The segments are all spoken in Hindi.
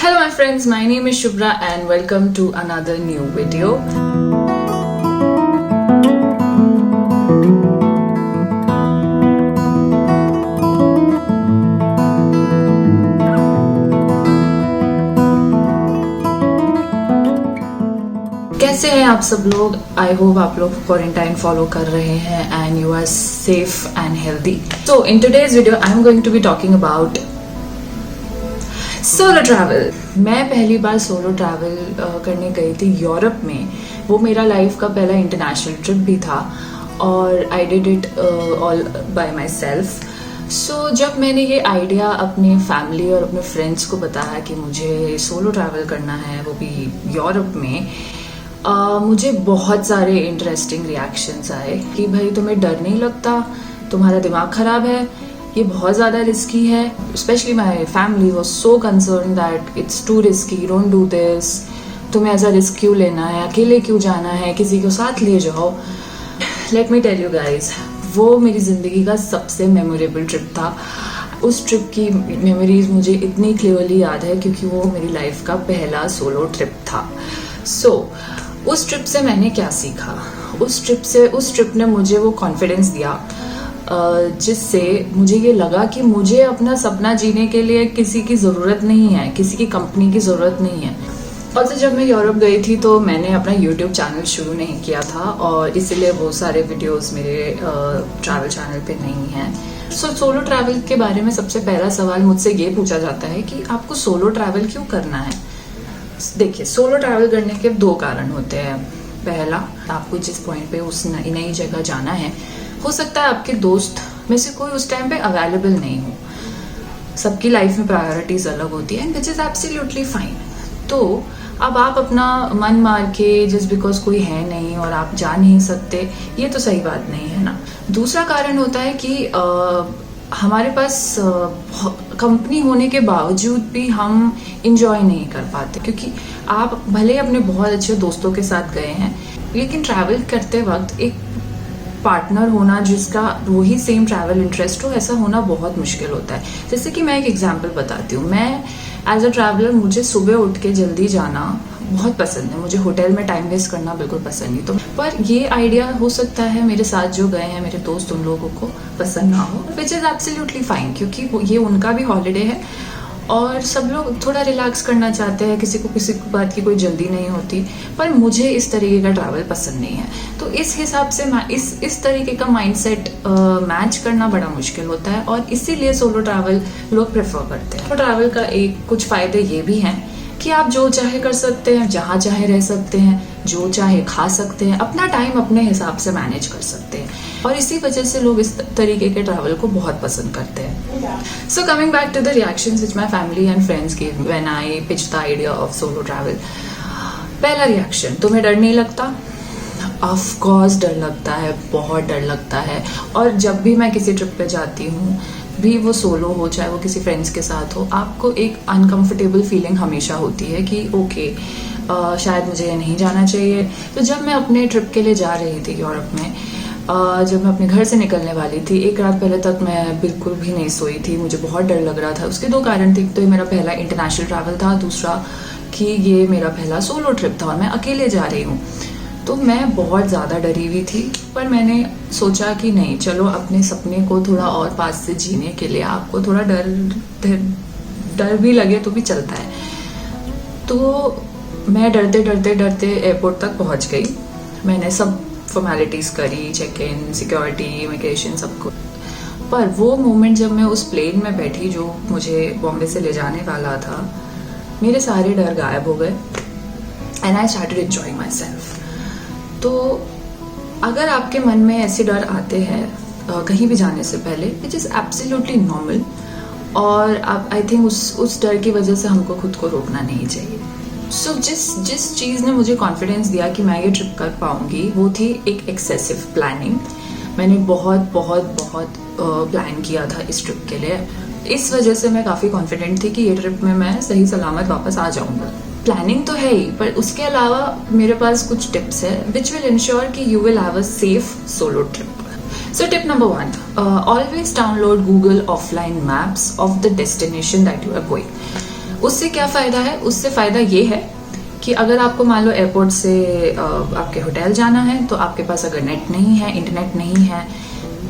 Hello my friends, my name is Shubhra and welcome to another new video. कैसे हैं आप सब लोग? आई होप आप लोग क्वारंटाइन फॉलो कर रहे हैं and you are safe and healthy. So in today's video I am going to be talking about solo travel. मैं पहली बार सोलो ट्रैवल करने गई थी यूरोप में. वो मेरा लाइफ का पहला इंटरनेशनल ट्रिप भी था और I did it all by myself. So जब मैंने ये आइडिया अपने फैमिली और अपने फ्रेंड्स को बताया कि मुझे सोलो ट्रैवल करना है वो भी यूरोप में, मुझे बहुत सारे इंटरेस्टिंग रिएक्शंस आए कि भाई तुम्हें डर नहीं लगता, तुम्हारा दिमाग खराब है, ये बहुत ज़्यादा रिस्की है. Specially my family was so concern that it's to risky, don't do this, तुम्हें ऐसा रिस्क क्यों लेना है, अकेले क्यों जाना है, किसी को साथ ले जाओ. Let me tell you guys, वो मेरी ज़िंदगी का सबसे मेमोरेबल ट्रिप था. उस ट्रिप की मेमोरीज मुझे इतनी क्लियरली याद है क्योंकि वो मेरी लाइफ का पहला सोलो ट्रिप था. उस ट्रिप से मैंने क्या सीखा? उस ट्रिप ने मुझे वो कॉन्फिडेंस दिया जिससे मुझे ये लगा कि मुझे अपना सपना जीने के लिए किसी की ज़रूरत नहीं है, किसी की कंपनी की ज़रूरत नहीं है. और तो जब मैं यूरोप गई थी तो मैंने अपना यूट्यूब चैनल शुरू नहीं किया था और इसीलिए वो सारे वीडियोस मेरे ट्रैवल चैनल पे नहीं हैं. सोलो ट्रैवल के बारे में सबसे पहला सवाल मुझसे ये पूछा जाता है कि आपको सोलो ट्रैवल क्यों करना है. देखिए, सोलो ट्रैवल करने के दो कारण होते हैं. पहला, आपको जिस पॉइंट पे उस नई जगह जाना है, हो सकता है आपके दोस्त में से कोई उस टाइम पे अवेलेबल नहीं हो. सबकी लाइफ में प्रायोरिटीज अलग होती है, विच इज एब्सोल्युटली फाइन. तो अब आप अपना मन मार के जस्ट बिकॉज कोई है नहीं और आप जा नहीं सकते, ये तो सही बात नहीं है ना. दूसरा कारण होता है कि हमारे पास कंपनी होने के बावजूद भी हम इंजॉय नहीं कर पाते, क्योंकि आप भले अपने बहुत अच्छे दोस्तों के साथ गए हैं, लेकिन ट्रैवल करते वक्त एक पार्टनर होना जिसका वही सेम ट्रैवल इंटरेस्ट हो, ऐसा होना बहुत मुश्किल होता है. जैसे कि मैं एक एग्जांपल बताती हूँ. मैं एज अ ट्रैवलर, मुझे सुबह उठ के जल्दी जाना बहुत पसंद है. मुझे होटल में टाइम वेस्ट करना बिल्कुल पसंद नहीं. तो पर ये आइडिया हो सकता है मेरे साथ जो गए हैं मेरे दोस्त, उन लोगों को पसंद ना हो, विच इज़ एब्सोल्युटली फाइन, क्योंकि ये उनका भी हॉलीडे है और सब लोग थोड़ा रिलैक्स करना चाहते हैं. किसी को बात की कोई जल्दी नहीं होती. पर मुझे इस तरीके का ट्रैवल पसंद नहीं है. तो इस हिसाब से इस तरीके का माइंडसेट मैच करना बड़ा मुश्किल होता है और इसीलिए सोलो ट्रैवल लोग प्रेफर करते हैं. सोलो ट्रैवल का कुछ फ़ायदे ये भी हैं कि आप जो चाहे कर सकते हैं, जहाँ चाहे रह सकते हैं, जो चाहे खा सकते हैं, अपना टाइम अपने हिसाब से मैनेज कर सकते हैं और इसी वजह से लोग इस तरीके के ट्रैवल को बहुत पसंद करते हैं. So coming back to the reactions which my family and friends give when I pitch the idea of solo travel. पहला रिएक्शन, तुम्हें डर नहीं लगता? ऑफ कोर्स डर लगता है, बहुत डर लगता है. और जब भी मैं किसी ट्रिप पे जाती हूँ, भी वो सोलो हो चाहे वो किसी फ्रेंड्स के साथ हो, आपको एक अनकंफर्टेबल फीलिंग हमेशा होती है कि ओके शायद मुझे नहीं जाना चाहिए. तो जब मैं अपने ट्रिप के लिए जा रही थी यूरोप में, जब मैं अपने घर से निकलने वाली थी, एक रात पहले तक मैं बिल्कुल भी नहीं सोई थी. मुझे बहुत डर लग रहा था. उसके दो कारण थे. तो ये मेरा पहला इंटरनेशनल ट्रैवल था, दूसरा कि ये मेरा पहला सोलो ट्रिप था और मैं अकेले जा रही हूँ. तो मैं बहुत ज़्यादा डरी हुई थी. पर मैंने सोचा कि नहीं, चलो अपने सपने को थोड़ा और पास से जीने के लिए आपको थोड़ा डर भी लगे तो भी चलता है. तो मैं डरते एयरपोर्ट तक पहुंच गई. मैंने सब फॉर्मेलिटीज़ करी, चेक इन, सिक्योरिटी, इमिग्रेशन, सबको. पर वो मोमेंट जब मैं उस प्लेन में बैठी जो मुझे बॉम्बे से ले जाने वाला था, मेरे सारे डर गायब हो गए and I started enjoying my self. तो अगर आपके मन में ऐसे डर आते हैं कहीं भी जाने से पहले, विच इज़ एब्सोल्युटली नॉर्मल, और आप आई थिंक उस डर की वजह से हमको खुद को रोकना नहीं चाहिए. सो जिस चीज़ ने मुझे कॉन्फिडेंस दिया कि मैं ये ट्रिप कर पाऊंगी, वो थी एक एक्सेसिव प्लानिंग. मैंने बहुत प्लान किया था इस ट्रिप के लिए. इस वजह से मैं काफ़ी कॉन्फिडेंट थी कि ये ट्रिप में मैं सही सलामत वापस आ जाऊंगा. प्लानिंग तो है ही, पर उसके अलावा मेरे पास कुछ टिप्स है विच विल इंश्योर कि you will have a safe solo trip. So tip number 1, always download Google offline maps of the destination that you are going. उससे क्या फ़ायदा है? उससे फ़ायदा ये है कि अगर आपको मान लो एयरपोर्ट से आपके होटल जाना है, तो आपके पास अगर नेट नहीं है, इंटरनेट नहीं है,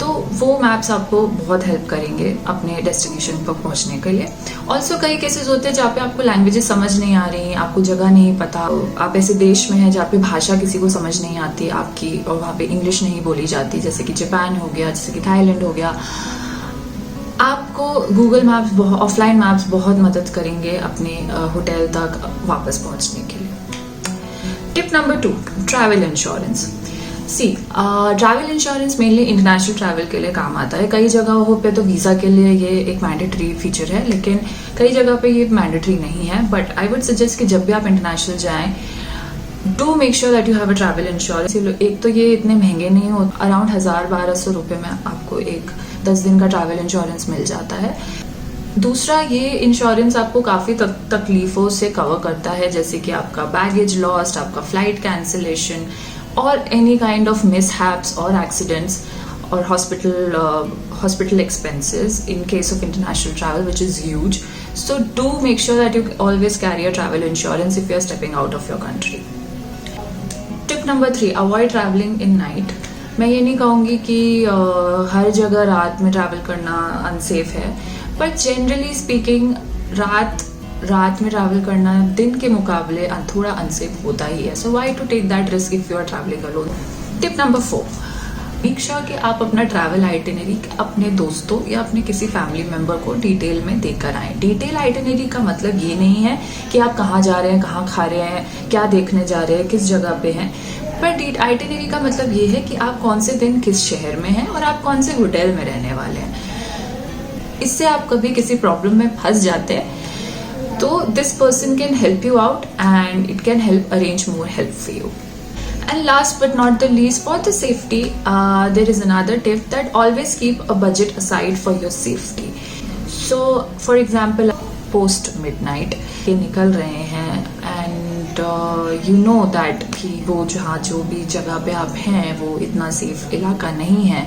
तो वो मैप्स आपको बहुत हेल्प करेंगे अपने डेस्टिनेशन पर पहुंचने के लिए। ऑल्सो कई केसेस होते हैं जहाँ पे आपको लैंग्वेजेस समझ नहीं आ रही, आपको जगह नहीं पता, आप ऐसे देश में हैं जहाँ पे भाषा किसी को समझ नहीं आती आपकी, और वहाँ पे इंग्लिश नहीं बोली जाती, जैसे कि जापान हो गया, जैसे कि थाईलैंड हो गया। आपको गूगल मैप्स, ऑफलाइन मैप्स बहुत मदद करेंगे अपने होटल तक वापस पहुंचने के लिए। Tip number 2, travel insurance. Travel insurance mainly international travel के लिए काम आता है। कई जगहों पे तो वीज़ा के लिए ये एक मैंडेटरी फीचर है, लेकिन कई जगह पे ये मैंडेटरी नहीं है। बट आई वुड सजेस्ट कि जब भी आप इंटरनेशनल जाएं, do make sure that you have a travel insurance. एक तो ये इतने महंगे नहीं होते, अराउंड 1000-1200 रुपये में आपको एक 10 दिन का ट्रैवल इंश्योरेंस मिल जाता है। दूसरा, ये इंश्योरेंस आपको काफ़ी तकलीफ़ों से कवर करता है, जैसे कि आपका बैगेज लॉस्ट, आपका फ्लाइट कैंसिलेशन, और एनी काइंड ऑफ मिसहैप्स और एक्सीडेंट्स, और hospital expenses in case of international travel, which is huge. So do make sure that you always carry a travel insurance if you are stepping out of your country. Tip number 3, avoid traveling in night. मैं ये नहीं कहूँगी कि हर जगह रात में ट्रैवल करना अनसेफ है, बट जनरली स्पीकिंग रात में ट्रैवल करना दिन के मुकाबले थोड़ा अनसेफ होता ही है। So why to take that risk if you are travelling alone. Tip number 4, make sure कि आप अपना ट्रैवल आइटिनरी अपने दोस्तों या अपने किसी फैमिली मेंबर को डिटेल में देकर आएं। डिटेल आइटिनरी का मतलब ये नहीं है कि आप कहाँ जा रहे हैं, कहाँ खा रहे हैं, क्या देखने जा रहे हैं, किस जगह पे हैं, पर आइटिनरी का मतलब ये है कि आप कौन से दिन किस शहर में हैं और आप कौन से होटल में रहने वाले हैं। इससे आप कभी किसी प्रॉब्लम में फंस जाते हैं तो this person can help you out and it can help arrange more help for you. And last but not the least, for the safety, there is another tip that always keep a budget aside for your safety. So, for example, post midnight ये निकल रहे हैं and you know that कि वो जहाँ जो भी जगह पे आप हैं वो इतना सेफ इलाका नहीं है.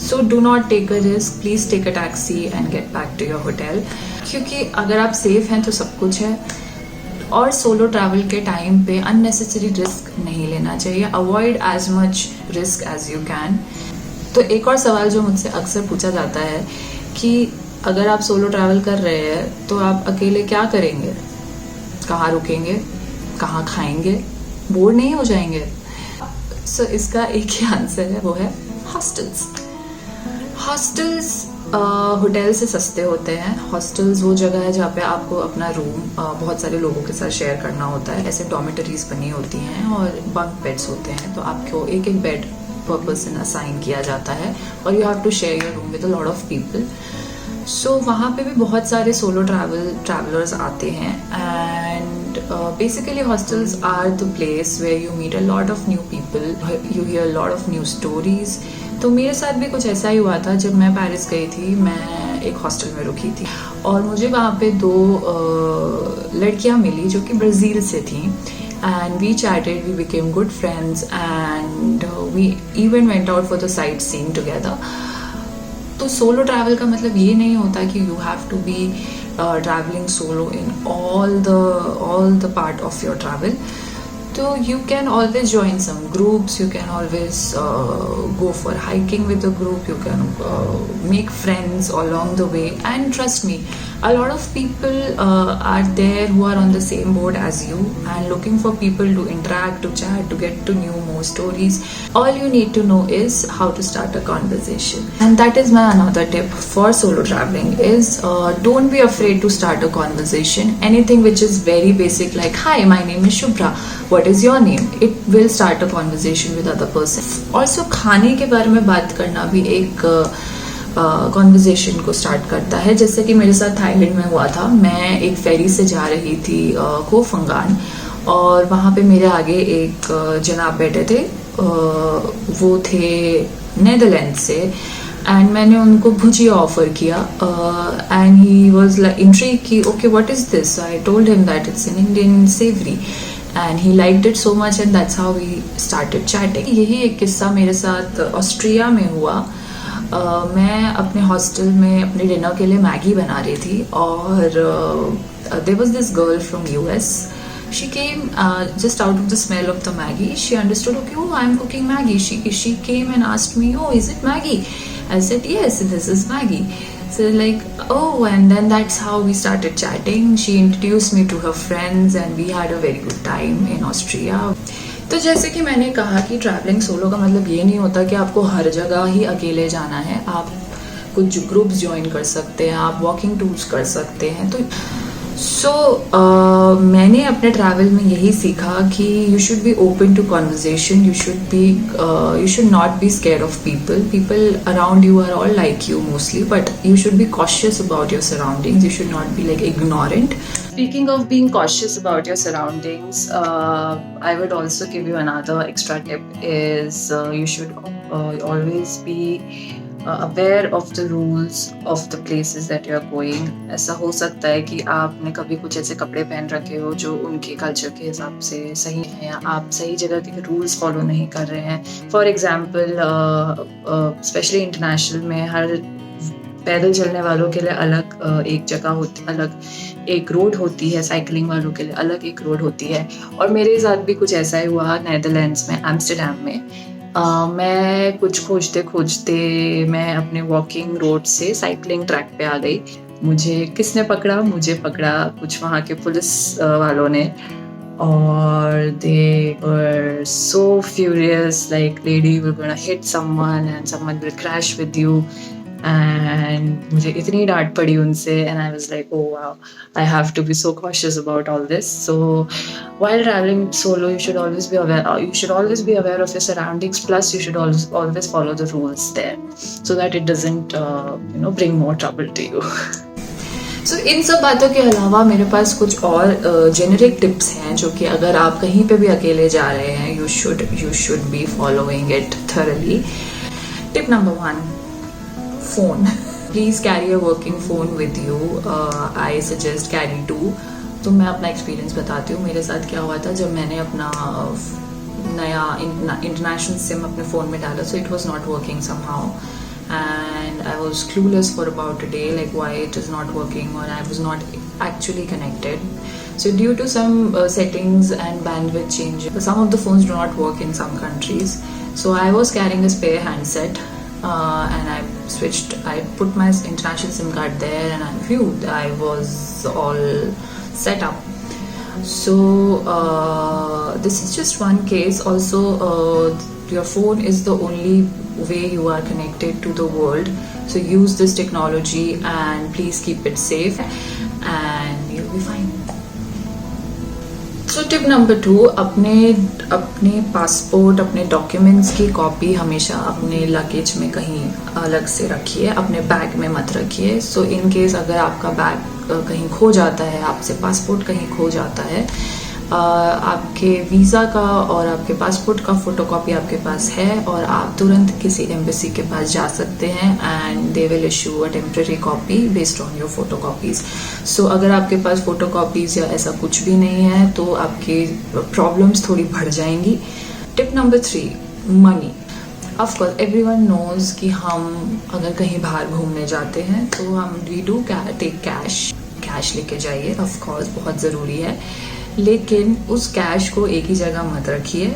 So do not take a risk. Please take a taxi and get back to your hotel. क्योंकि अगर आप सेफ हैं तो सब कुछ है. और सोलो ट्रैवल के टाइम पे अननेसेसरी रिस्क नहीं लेना चाहिए. Avoid as much risk as you can. तो एक और सवाल जो मुझसे अक्सर पूछा जाता है कि अगर आप सोलो ट्रैवल कर रहे हैं तो आप अकेले क्या करेंगे, कहाँ रुकेंगे, कहाँ खाएंगे, बोर नहीं हो जाएंगे. सो इसका एक ही आंसर है, वो है हॉस्टल्स. हॉस्टल्स होटल से सस्ते होते हैं. हॉस्टल्स वो जगह है जहाँ पे आपको अपना रूम बहुत सारे लोगों के साथ शेयर करना होता है. ऐसे डॉर्मेटरीज बनी होती हैं और बंक बेड्स होते हैं, तो आपको एक एक बेड पर पर्सन असाइन किया जाता है और you have to share your room with a lot of people. So वहाँ पे भी बहुत सारे सोलो ट्रैवलर्स आते हैं and basically hostels are the place where you meet a lot of new people, you hear lot of new stories. तो मेरे साथ भी कुछ ऐसा ही हुआ था. जब मैं पेरिस गई थी, मैं एक हॉस्टल में रुकी थी और मुझे वहाँ पे दो लड़कियाँ मिली जो कि ब्राज़ील से थी. And we chatted, we became good friends and we even went out for the sightseeing together. तो सोलो ट्रैवल का मतलब ये नहीं होता कि you have to be travelling solo in all the part of your travel. So you can always join some groups, you can always go for hiking with a group, you can make friends along the way, and trust me, a lot of people are there who are on the same boat as you and looking for people to interact, to chat, to get to know more stories. All you need to know is how to start a conversation, and that is my another tip for solo traveling is don't be afraid to start a conversation. Anything which is very basic like hi, my name is Shubhra, what is your name, it will start a conversation with other person. Also खाने के बारे में बात करना भी एक कॉन्वर्जेशन को स्टार्ट करता है. जैसे कि मेरे साथ थाईलैंड में हुआ था. मैं एक फेरी से जा रही थी को फंगान और वहाँ पे मेरे आगे एक जनाब बैठे थे. वो थे नेदरलैंड से एंड मैंने उनको भुजिया ऑफर किया and he was like intrigued कि okay what is this. I told him that it's an Indian savoury and he liked it so much and that's how we started chatting. यही एक किस्सा मेरे साथ ऑस्ट्रिया में हुआ. मैं अपने हॉस्टल में अपने डिनर के लिए मैगी बना रही थी और there was this girl from US. She came just out of the smell of the Maggie. She understood, okay, oh, I'm cooking Maggie. She came and asked me, oh, is it Maggie? I said, yes, this is Maggie. So like, oh, and then that's how we started chatting. She introduced me to her friends and we had a very good time in Austria. तो जैसे कि मैंने कहा कि ट्रैवलिंग सोलो का मतलब ये नहीं होता कि आपको हर जगह ही अकेले जाना है. आप कुछ ग्रुप्स ज्वाइन कर सकते हैं, आप वॉकिंग टूर्स कर सकते हैं. तो मैंने अपने ट्रैवल में यही सीखा कि you should be open to conversation, you should not be scared of people around you are all like you mostly, but you should be cautious about your surroundings, you should not be like ignorant. Speaking of being cautious about your surroundings, I would also give you another extra tip is you should always be aware of the rules of the places that you are going. ऐसा हो सकता है कि आपने कभी कुछ ऐसे कपड़े पहन रखे हो जो उनके कल्चर के हिसाब से सही हैं, आप सही जगह के रूल्स फॉलो नहीं कर रहे हैं. फॉर एग्जाम्पल स्पेशली इंटरनेशनल में हर पैदल चलने वालों के लिए अलग एक जगह होती, अलग एक रोड होती है, साइकिलिंग वालों के लिए अलग एक रोड होती है. और मेरे साथ भी कुछ ऐसा ही हुआ नीदरलैंड्स में, एम्स्टर्डम में. मैं कुछ खोजते खोजते मैं अपने वॉकिंग रोड से साइकिलिंग ट्रैक पे आ गई. मुझे किसने पकड़ा? मुझे पकड़ा कुछ वहाँ के पुलिस वालों ने. और they were so furious, like lady we're gonna hit someone and someone will crash with you. And मुझे इतनी डांट पड़ी उनसे, and I was like, oh wow, I have to be so cautious about all this. So while traveling solo, you should always be aware of your surroundings. Plus, you should always follow the rules there, so that it doesn't bring more trouble to you. So इन सब बातों के अलावा मेरे पास कुछ और जेनेरिक टिप्स हैं जो कि अगर आप कहीं पे भी अकेले जा रहे हैं, you should be following it thoroughly. Tip number 1. Phone. Please carry a working phone with you. I suggest carry 2. तो मैं अपना एक्सपीरियंस बताती हूँ. मेरे साथ क्या हुआ था जब मैंने अपना नया इंटरनेशनल सिम अपने फ़ोन में डाला, so it was not working somehow and I was clueless for about a day, like why it is not working, or I was not actually connected. So due to some settings and bandwidth change, some of the phones do not work in some countries. So I was carrying a spare handset. And I put my international SIM card there, and I was all set up. So this is just one case. Also, your phone is the only way you are connected to the world. So use this technology and please keep it safe, and you'll be fine. So tip number 2, अपने पासपोर्ट, अपने डॉक्यूमेंट्स की कॉपी हमेशा अपने लगेज में कहीं अलग से रखिए, अपने बैग में मत रखिए. सो इन केस अगर आपका बैग कहीं खो जाता है, आपसे पासपोर्ट कहीं खो जाता है, आपके वीज़ा का और आपके पासपोर्ट का फ़ोटोकॉपी आपके पास है और आप तुरंत किसी एम्बेसी के पास जा सकते हैं and they will issue a temporary copy based on your photocopies. So अगर आपके पास फ़ोटोकॉपीज़ या ऐसा कुछ भी नहीं है तो आपकी प्रॉब्लम्स थोड़ी बढ़ जाएंगी. Tip number 3, money. Of course everyone knows कि हम अगर कहीं बाहर घूमने जाते हैं तो हम वी डू टेक कैश लेके जाइए. ऑफ कोर्स बहुत ज़रूरी है, लेकिन उस कैश को एक ही जगह मत रखिए,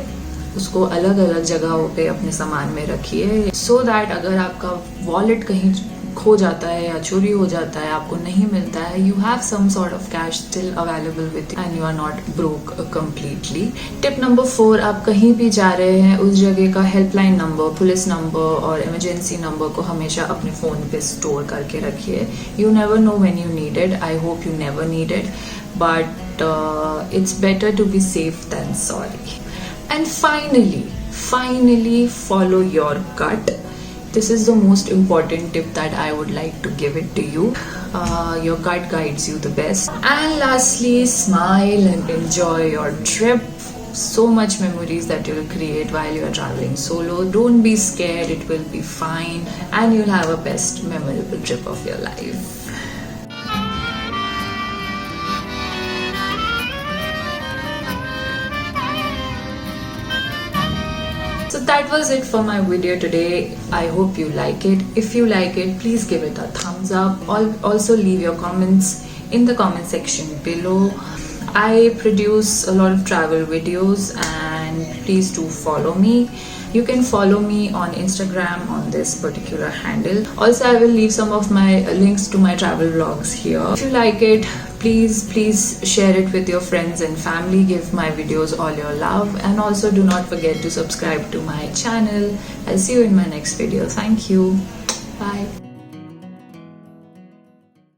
उसको अलग अलग जगहों पे अपने सामान में रखिए, सो दैट अगर आपका वॉलेट कहीं खो जाता है या चोरी हो जाता है, आपको नहीं मिलता है, you have some sort of cash still available with you and you are not broke completely. Tip number 4, आप कहीं भी जा रहे हैं उस जगह का हेल्पलाइन नंबर, पुलिस नंबर और इमरजेंसी नंबर को हमेशा अपने फ़ोन पे स्टोर करके रखिए. You never know when you need it. I hope you never need it, but it's better to be safe than sorry. And finally follow your gut. This is the most important tip that I would like to give it to you. Your gut guides you the best. And lastly, smile and enjoy your trip. So much memories that you'll create while you're traveling solo. Don't be scared, it will be fine and you'll have a best memorable trip of your life. So that was it for my video today. I hope you like it. If you like it, please give it a thumbs up. Also leave your comments in the comment section below. I produce a lot of travel videos, and please do follow me. You can follow me on Instagram on this particular handle. Also, I will leave some of my links to my travel vlogs here. If you like it, please share it with your friends and family. Give my videos all your love, and also do not forget to subscribe to my channel. I'll see you in my next video. Thank you. Bye.